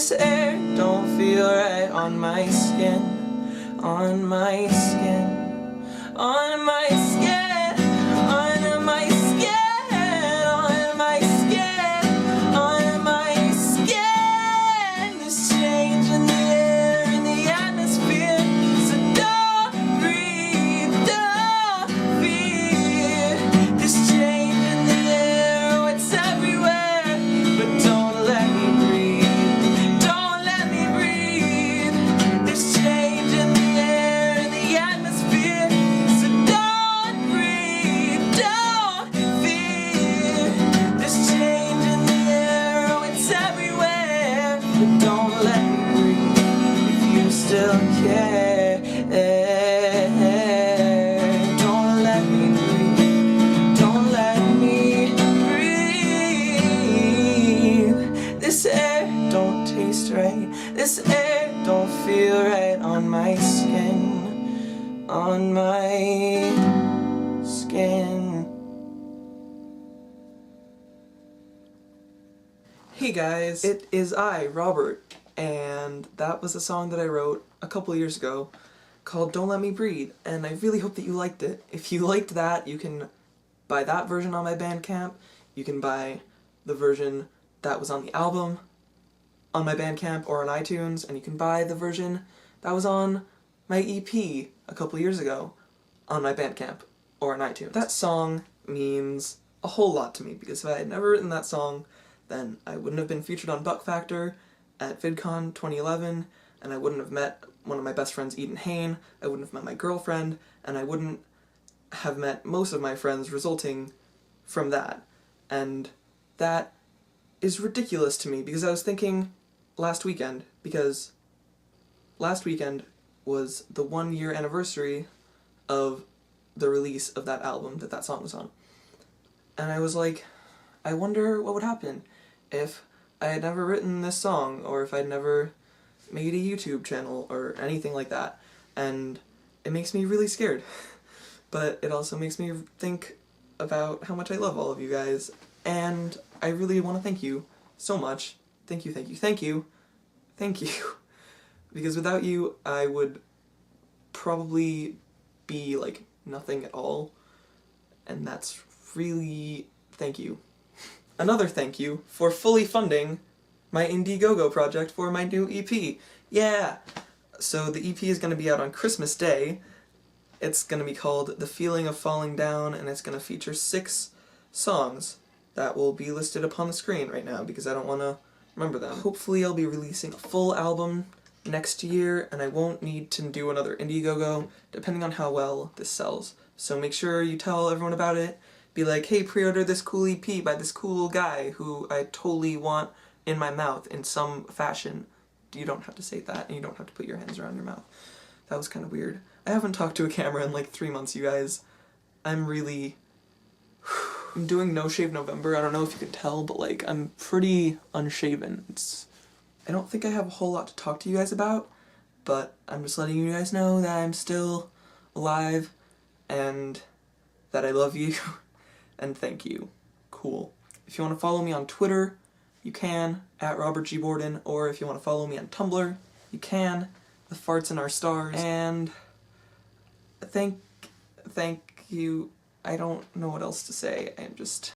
This air don't feel right on my skin, on my skin, on my skin, on my skin, on my skin, on my skin. This change in the air, in the atmosphere, so don't breathe, don't fear. This change in the air, oh, it's everywhere, but don't let me breathe, don't let me breathe. This change in the air, in the atmosphere, so don't breathe, don't fear. This change in the air, oh, it's everywhere, but don't let me breathe if you still care. Don't let me breathe, don't let me breathe. This air don't taste right, this air don't feel right on my skin, on my skin. Hey guys, it is I, Robert, and that was a song that I wrote a couple of years ago called Don't Let Me Breathe, and I really hope that you liked it. If you liked that, you can buy that version on my Bandcamp, you can buy the version that was on the album on my Bandcamp or on iTunes, and you can buy the version that was on my EP a couple of years ago on my Bandcamp or on iTunes. That song means a whole lot to me, because if I had never written that song, then I wouldn't have been featured on Buck Factor at VidCon 2011, and I wouldn't have met one of my best friends, Eden Hain, I wouldn't have met my girlfriend, and I wouldn't have met most of my friends resulting from that. And that is ridiculous to me, because I was thinking last weekend was the 1 year anniversary of the release of that album that that song was on. And I was like, I wonder what would happen if I had never written this song, or if I'd never made a YouTube channel, or anything like that. And it makes me really scared. But it also makes me think about how much I love all of you guys, and I really want to thank you so much. Thank you, thank you, thank you, thank you. Because without you, I would probably be like nothing at all, and that's really thank you. Another thank you for fully funding my Indiegogo project for my new EP. Yeah! So the EP is going to be out on Christmas Day. It's going to be called The Feeling of Falling Down, and it's going to feature 6 songs that will be listed upon the screen right now, because I don't want to remember them. Hopefully I'll be releasing a full album next year, and I won't need to do another Indiegogo, depending on how well this sells. So make sure you tell everyone about it. Be like, hey, pre-order this cool EP by this cool guy who I totally want in my mouth in some fashion. You don't have to say that, and you don't have to put your hands around your mouth. That was kind of weird. I haven't talked to a camera in like 3 months, you guys. I'm doing No Shave November. I don't know if you could tell, but like, I'm pretty unshaven. I don't think I have a whole lot to talk to you guys about, but I'm just letting you guys know that I'm still alive, and that I love you, and thank you. Cool. If you want to follow me on Twitter, you can, at Robert G. Borden, or if you want to follow me on Tumblr, you can, The Farts in Our Stars, and thank you. I don't know what else to say. I'm just